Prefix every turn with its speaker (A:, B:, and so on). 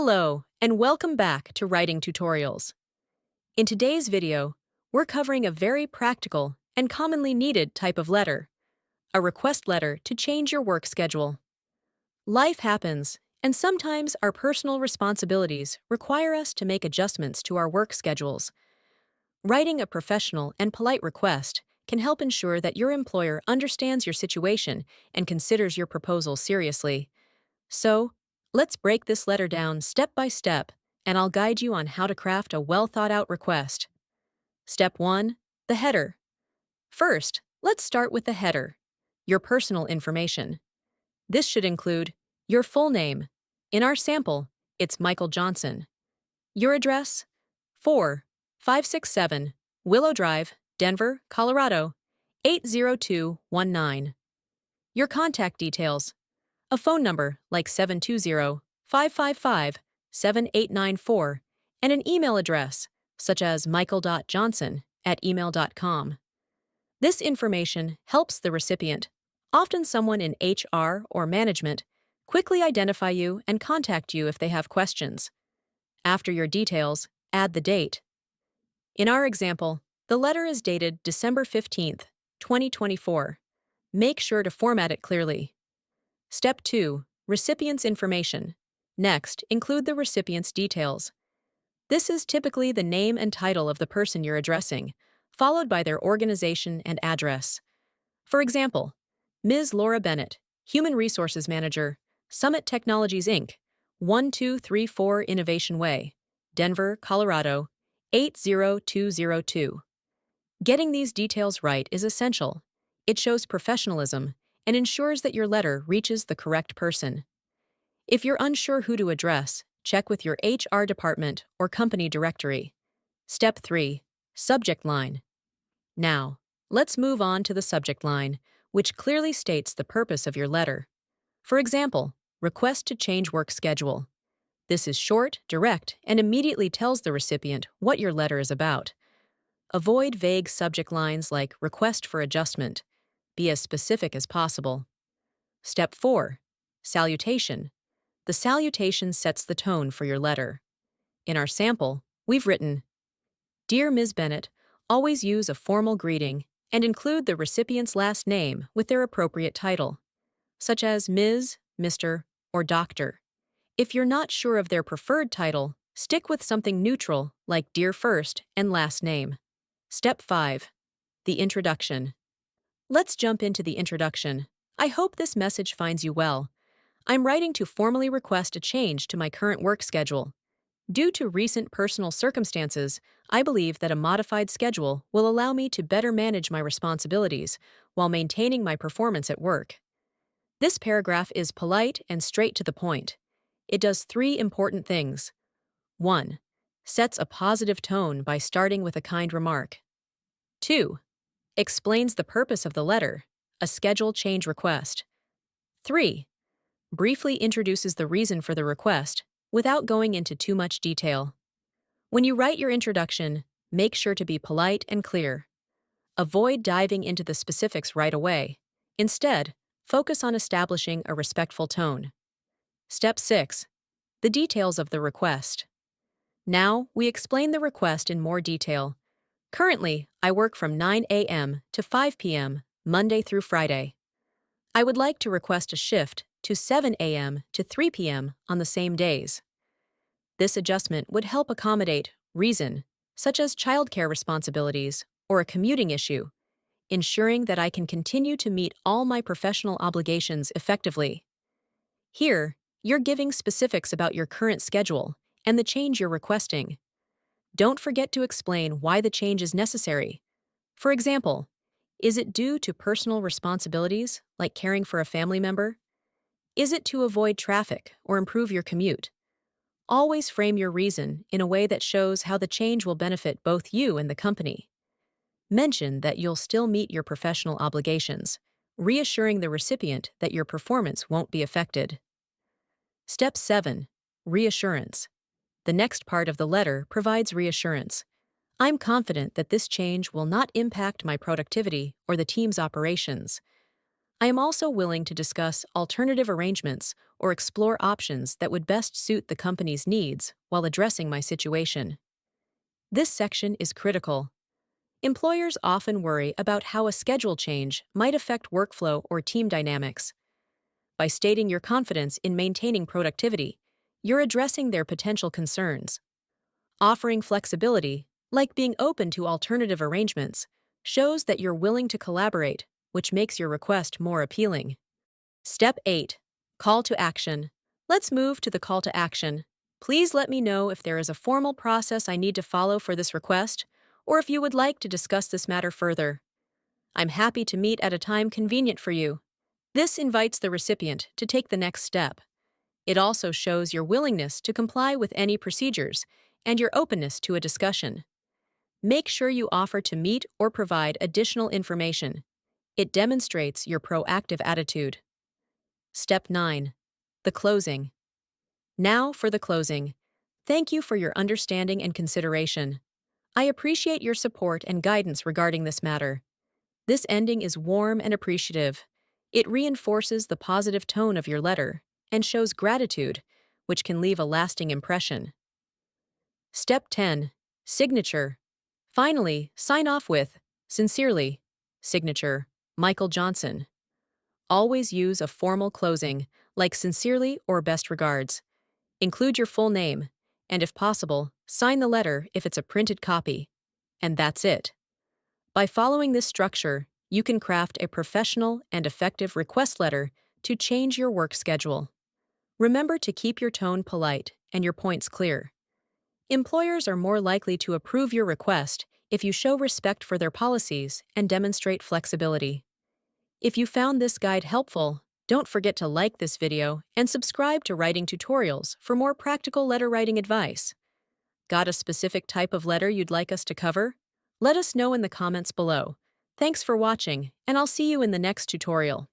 A: Hello, and welcome back to Writing Tutorials. In today's video, we're covering a very practical and commonly needed type of letter, a request letter to change your work schedule. Life happens, and sometimes our personal responsibilities require us to make adjustments to our work schedules. Writing a professional and polite request can help ensure that your employer understands your situation and considers your proposal seriously. So, let's break this letter down step by step, and I'll guide you on how to craft a well-thought-out request. Step 1. The header. First, let's start with the header, your personal information. This should include your full name. In our sample, it's Michael Johnson. Your address? 4567 Willow Drive, Denver, Colorado, 80219. Your contact details. A phone number like 720-555-7894, and an email address such as michael.johnson@email.com. This information helps the recipient, often someone in HR or management, quickly identify you and contact you if they have questions. After your details, add the date. In our example, the letter is dated December 15th, 2024. Make sure to format it clearly. Step 2. Recipient's information. Next, include the recipient's details. This is typically the name and title of the person you're addressing, followed by their organization and address. For example, Ms. Laura Bennett, Human Resources Manager, Summit Technologies Inc., 1234 Innovation Way, Denver, Colorado, 80202. Getting these details right is essential. It shows professionalism and ensures that your letter reaches the correct person. If you're unsure who to address, check with your HR department or company directory. Step 3. Subject line. Now, let's move on to the subject line, which clearly states the purpose of your letter. For example, request to change work schedule. This is short, direct, and immediately tells the recipient what your letter is about. Avoid vague subject lines like request for adjustment. Be as specific as possible. Step 4. Salutation. The salutation sets the tone for your letter. In our sample, we've written, "Dear Ms. Bennett, always use a formal greeting and include the recipient's last name with their appropriate title, such as Ms., Mr., or Doctor. If you're not sure of their preferred title, stick with something neutral like Dear first and last name." Step 5. The introduction. Let's jump into the introduction. I hope this message finds you well. I'm writing to formally request a change to my current work schedule. Due to recent personal circumstances, I believe that a modified schedule will allow me to better manage my responsibilities while maintaining my performance at work. This paragraph is polite and straight to the point. It does 3 important things. 1. Sets a positive tone by starting with a kind remark. 2. Explains the purpose of the letter, a schedule change request. 3. Briefly introduces the reason for the request without going into too much detail. When you write your introduction, make sure to be polite and clear. Avoid diving into the specifics right away. Instead, focus on establishing a respectful tone. Step 6. The details of the request. Now, we explain the request in more detail. Currently, I work from 9 a.m. to 5 p.m., Monday through Friday. I would like to request a shift to 7 a.m. to 3 p.m. on the same days. This adjustment would help accommodate reason, such as childcare responsibilities or a commuting issue, ensuring that I can continue to meet all my professional obligations effectively. Here, you're giving specifics about your current schedule and the change you're requesting. Don't forget to explain why the change is necessary. For example, is it due to personal responsibilities, like caring for a family member? Is it to avoid traffic or improve your commute? Always frame your reason in a way that shows how the change will benefit both you and the company. Mention that you'll still meet your professional obligations, reassuring the recipient that your performance won't be affected. Step 7. Reassurance. The next part of the letter provides reassurance. I'm confident that this change will not impact my productivity or the team's operations. I am also willing to discuss alternative arrangements or explore options that would best suit the company's needs while addressing my situation. This section is critical. Employers often worry about how a schedule change might affect workflow or team dynamics. By stating your confidence in maintaining productivity, you're addressing their potential concerns. Offering flexibility, like being open to alternative arrangements, shows that you're willing to collaborate, which makes your request more appealing. Step 8. Call to action. Let's move to the call to action. Please let me know if there is a formal process I need to follow for this request, or if you would like to discuss this matter further. I'm happy to meet at a time convenient for you. This invites the recipient to take the next step. It also shows your willingness to comply with any procedures and your openness to a discussion. Make sure you offer to meet or provide additional information. It demonstrates your proactive attitude. Step 9. The closing. Now for the closing. Thank you for your understanding and consideration. I appreciate your support and guidance regarding this matter. This ending is warm and appreciative. It reinforces the positive tone of your letter and shows gratitude, which can leave a lasting impression. Step 10. Signature. Finally, sign off with, "Sincerely, signature, Michael Johnson." Always use a formal closing, like "Sincerely" or "Best regards." Include your full name, and if possible, sign the letter if it's a printed copy. And that's it. By following this structure, you can craft a professional and effective request letter to change your work schedule. Remember to keep your tone polite and your points clear. Employers are more likely to approve your request if you show respect for their policies and demonstrate flexibility. If you found this guide helpful, don't forget to like this video and subscribe to Writing Tutorials for more practical letter writing advice. Got a specific type of letter you'd like us to cover? Let us know in the comments below. Thanks for watching, and I'll see you in the next tutorial.